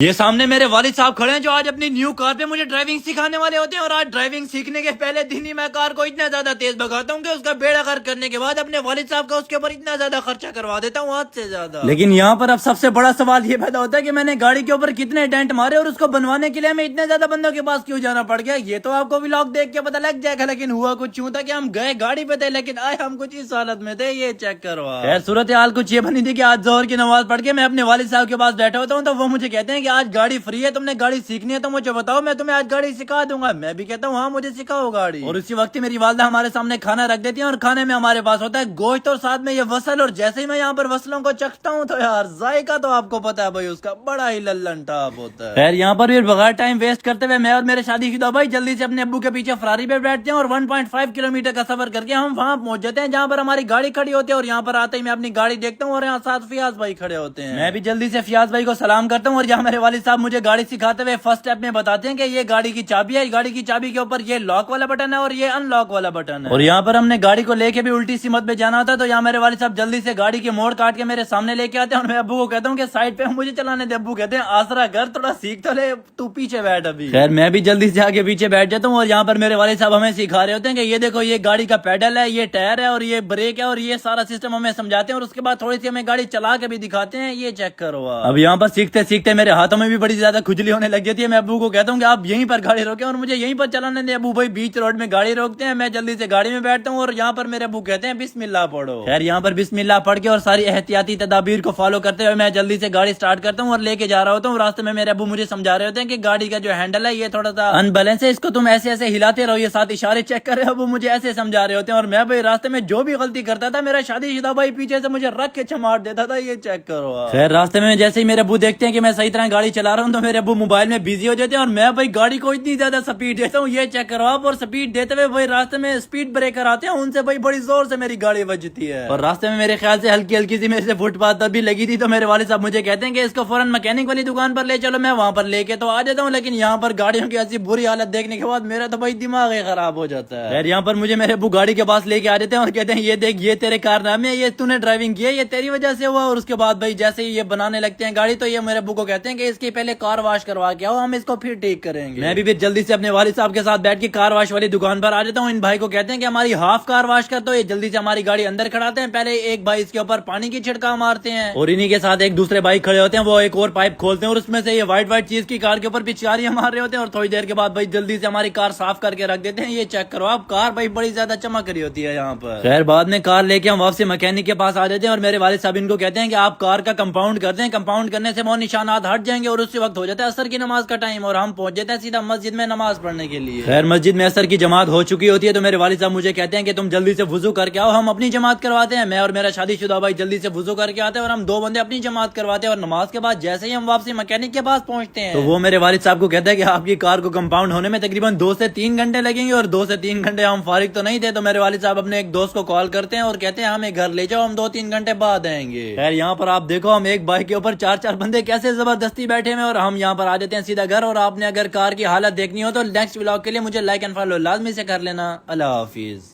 یہ سامنے میرے والد صاحب کھڑے ہیں جو آج اپنی نیو کار پہ مجھے ڈرائیونگ سکھانے والے ہوتے ہیں، اور آج ڈرائیونگ سیکھنے کے پہلے دن ہی میں کار کو اتنا زیادہ تیز بھگاتا ہوں کہ اس کا بیڑا غرق کرنے کے بعد اپنے والد صاحب کا اس کے اوپر اتنا زیادہ خرچہ کروا دیتا ہوں حد سے زیادہ۔ لیکن یہاں پر اب سب سے بڑا سوال یہ پیدا ہوتا ہے کہ میں نے گاڑی کے اوپر کتنے ڈینٹ مارے اور اس کو بنوانے کے لیے ہمیں اتنے زیادہ بندوں کے پاس کیوں جانا پڑ گیا۔ یہ تو آپ کو ولاگ دیکھ کے پتہ لگ جائے گا، لیکن ہوا کچھ یوں تھا کہ ہم گئے گاڑی پہ تھے لیکن آئے ہم کچھ اس حالت میں تھے، یہ چیک کرو۔ خیر صورتحال کچھ یہ بنی تھی کہ آج ظہر کی نماز پڑھ کے میں اپنے والد صاحب کے پاس بیٹھا ہوتا ہوں تو وہ مجھے کہتے ہیں کہ آج گاڑی فری ہے، تم نے گاڑی سیکھنی ہے تو مجھے بتاؤ، میں تمہیں آج گاڑی سکھا دوں گا۔ میں بھی کہتا ہوں ہاں مجھے سکھاؤ گاڑی، اور اسی وقت میری والدہ ہمارے سامنے کھانا رکھ دیتی ہیں، اور کھانے میں ہمارے پاس ہوتا ہے گوشت اور ساتھ میں یہ وصل، اور جیسے ہی میں یہاں پر وصلوں کو چکھتا ہوں تو یار ذائقہ تو آپ کو پتا ہے بھائی اس کا بڑا ہی للن ٹاپ ہوتا ہے۔ خیر یہاں پر بھی بغیر ٹائم ویسٹ کرتے ہوئے میں اور میرے شادی شدہ بھائی جلدی سے اپنے ابو کے پیچھے فراری پہ بیٹھتے ہیں اور 1.5 کلومیٹر کا سفر کر کے ہم وہاں پہنچ جاتے ہیں جہاں پر ہماری گاڑی کھڑی ہوتی ہے، اور یہاں پر آتے ہی میں اپنی گاڑی دیکھتا ہوں اور یہاں ساتھ فیاض بھائی کھڑے ہوتے ہیں۔ میں بھی جلدی سے فیاض بھائی کو سلام کرتا ہوں، اور یہاں میرے والد صاحب مجھے گاڑی سکھاتے ہوئے فرسٹ اسٹیپ میں بتاتے ہیں کہ یہ گاڑی کی چابی ہے، گاڑی کی چابی کے اوپر یہ لاک والا بٹن ہے اور یہ ان لاک والا بٹن ہے، اور یہاں پر ہم نے گاڑی کو لے کے بھی الٹی سمت میں جانا ہوتا ہے، تو یہاں میرے والد صاحب جلدی سے گاڑی کے موڑ کاٹ کے میرے سامنے لے کے آتے ہیں، اور میں ابو کو کہتا ہوں کہ سائڈ پہ مجھے چلانے دے۔ ابو کہتے ہیں آسرا کر، تھوڑا سیکھ تو لے، تو پیچھے بیٹھ ابھی۔ خیر میں بھی جلدی سے آگے پیچھے بیٹھ جاتا ہوں، اور یہاں پر میرے والد صاحب ہمیں سکھا رہے ہوتے ہیں کہ یہ دیکھو یہ گاڑی کا پیڈل ہے، یہ ٹائر ہے اور یہ بریک ہے، اور یہ سارا سسٹم ہمیں سمجھاتے ہیں، اور اس کے بعد تھوڑی سی ہمیں گاڑی چلا کے بھی دکھاتے ہیں، یہ چیک کرو۔ اب یہاں پر سیکھتے سیکھتے میرے ہاتھوں میں بھی بڑی زیادہ کھجلی ہونے لگ جاتی ہے۔ میں ابو کو کہتا ہوں کہ آپ یہیں پر گاڑی روکیں اور مجھے یہیں پر چلانے دیں۔ ابو بھائی بیچ روڈ میں گاڑی روکتے ہیں، میں جلدی سے گاڑی میں بیٹھتا ہوں، اور یہاں پر میرے ابو کہتے ہیں بسم اللہ پڑھو۔ خیر یہاں پر بسم اللہ پڑھ کے اور ساری احتیاطی تدابیر کو فالو کرتے ہوئے میں جلدی سے گاڑی سٹارٹ کرتا ہوں اور لے کے جا رہا ہوتا ہوں۔ راستے میں میرے ابو مجھے سمجھا رہے ہوتے ہیں کہ گاڑی کا جو ہینڈل ہے یہ تھوڑا سا ان بیلنس ہے، اس کو تم ایسے ایسے ہلاتے رہو، یہ ساتھ اشارے چیک کر رہے ہو۔ ابو مجھے ایسے سمجھا رہے ہوتے ہیں، اور میں بھائی راستے میں جو بھی غلطی کرتا تھا میرا شادی شدہ بھائی پیچھے سے مجھے رکھ کے چماٹ دیتا تھا، یہ چیک کرو۔ خیر راستے میں جیسے ہی میرے ابو دیکھتے ہیں کہ میں صحیح طرح گاڑی چلا رہا ہوں تو میرے ابو موبائل میں بزی ہو جاتے ہیں، اور میں بھائی گاڑی کو اتنی زیادہ سپیڈ دیتا ہوں، یہ چیک کرو آپ۔ اور سپیڈ دیتے ہوئے بھائی راستے میں سپیڈ بریکر آتے ہیں، ان سے بھائی بڑی زور سے میری گاڑی بجتی ہے، اور راستے میں میرے خیال سے ہلکی ہلکی سی میرے سے فٹ پاتھ بھی لگی تھی، تو میرے والد صاحب مجھے کہتے ہیں کہ اس کو فوراً میکینک والی دکان پر لے چلو۔ میں وہاں پر لے کے تو آ جاتا ہوں، لیکن یہاں پر گاڑیوں کی ایسی بری حالت دیکھنے کے بعد میرا تو بھائی دماغ ہی خراب ہو جاتا ہے۔ خیر یہاں پر مجھے میرے ابو گاڑی کے پاس لے کے آ جاتے ہیں اور کہتے ہیں یہ دیکھ یہ تیرے کارنامے ہیں، یہ تو نے ڈرائیونگ کی ہے، یہ تیری وجہ سے ہوا۔ اور اس کے بعد بھائی جیسے ہی یہ بنانے لگتے ہیں گاڑی تو یہ میرے ابو کو کہتے ہیں کہ اس کی پہلے کار واش کروا کے آؤ، ہم اس کو پھر ٹھیک کریں گے۔ میں بھی پھر جلدی سے اپنے والد صاحب کے ساتھ بیٹھ کے کار واش والی دکان پر آ جاتا ہوں۔ ان بھائی کو کہتے ہیں کہ ہماری ہاف کار واش کر دو، یہ جلدی سے ہماری گاڑی اندر کھڑاتے ہیں، پہلے ایک بھائی اس کے اوپر پانی کی چھڑکاو مارتے ہیں، اور انہی کے ساتھ ایک دوسرے بھائی کھڑے ہوتے ہیں، وہ ایک اور پائپ کھولتے ہیں اور اس میں سے یہ وائٹ چیز کی کار کے اوپر پچکاریاں مار رہے ہوتے ہیں، اور تھوڑی دیر کے بعد بھائی جلدی سے ہماری کار صاف کر کے رکھ دیتے ہیں، یہ چیک کرو آپ۔ کار بھائی بڑی زیادہ چمک رہی ہوتی ہے یہاں پر۔ خیر بعد میں کار لے کے ہم واپس میکینک کے پاس آ جاتے ہیں، اور میرے والد صاحب ان کو کہتے ہیں کہ آپ کار کا کمپاؤنڈ کر دیں، کمپاؤنڈ کرنے سے وہ نشانات ہٹ جائیں گے، اور اسی وقت ہو جاتا ہے عصر کی نماز کا ٹائم، اور ہم پہنچ جاتے ہیں سیدھا مسجد میں نماز پڑھنے کے لیے۔ خیر مسجد میں عصر کی جماعت ہو چکی ہوتی ہے، تو میرے والد صاحب مجھے کہتے ہیں کہ تم جلدی سے وضو کر کے آؤ، ہم اپنی جماعت کرواتے ہیں۔ میں اور میرا شادی شدہ بھائی جلدی سے وضو کر کے آتے ہیں، اور ہم دو بندے اپنی جماعت کرواتے ہیں، اور نماز کے بعد جیسے ہی ہم واپسی میکینک کے پاس پہنچتے ہیں تو وہ میرے والد صاحب کو کہتا ہے کہ آپ کی کار کو کمپاؤنڈ ہونے میں تقریباً 2 سے 3 گھنٹے لگیں گے، اور 2 سے 3 گھنٹے ہم فارغ تو نہیں تھے، تو میرے والد صاحب اپنے ایک دوست کو کال کرتے ہیں اور کہتے ہیں ہمیں گھر لے جاؤ، ہم 2-3 گھنٹے بعد آئیں گے۔ خیر یہاں پر آپ دیکھو ہم ایک بائک کے اوپر 4 بندے کیسے زبردستی بیٹھے ہیں، اور ہم یہاں پر آ جاتے ہیں سیدھا گھر۔ اور آپ نے اگر کار کی حالت دیکھنی ہو تو نیکسٹ ولاگ کے لیے مجھے لائک اینڈ فالو لازمی سے کر لینا۔ اللہ حافظ۔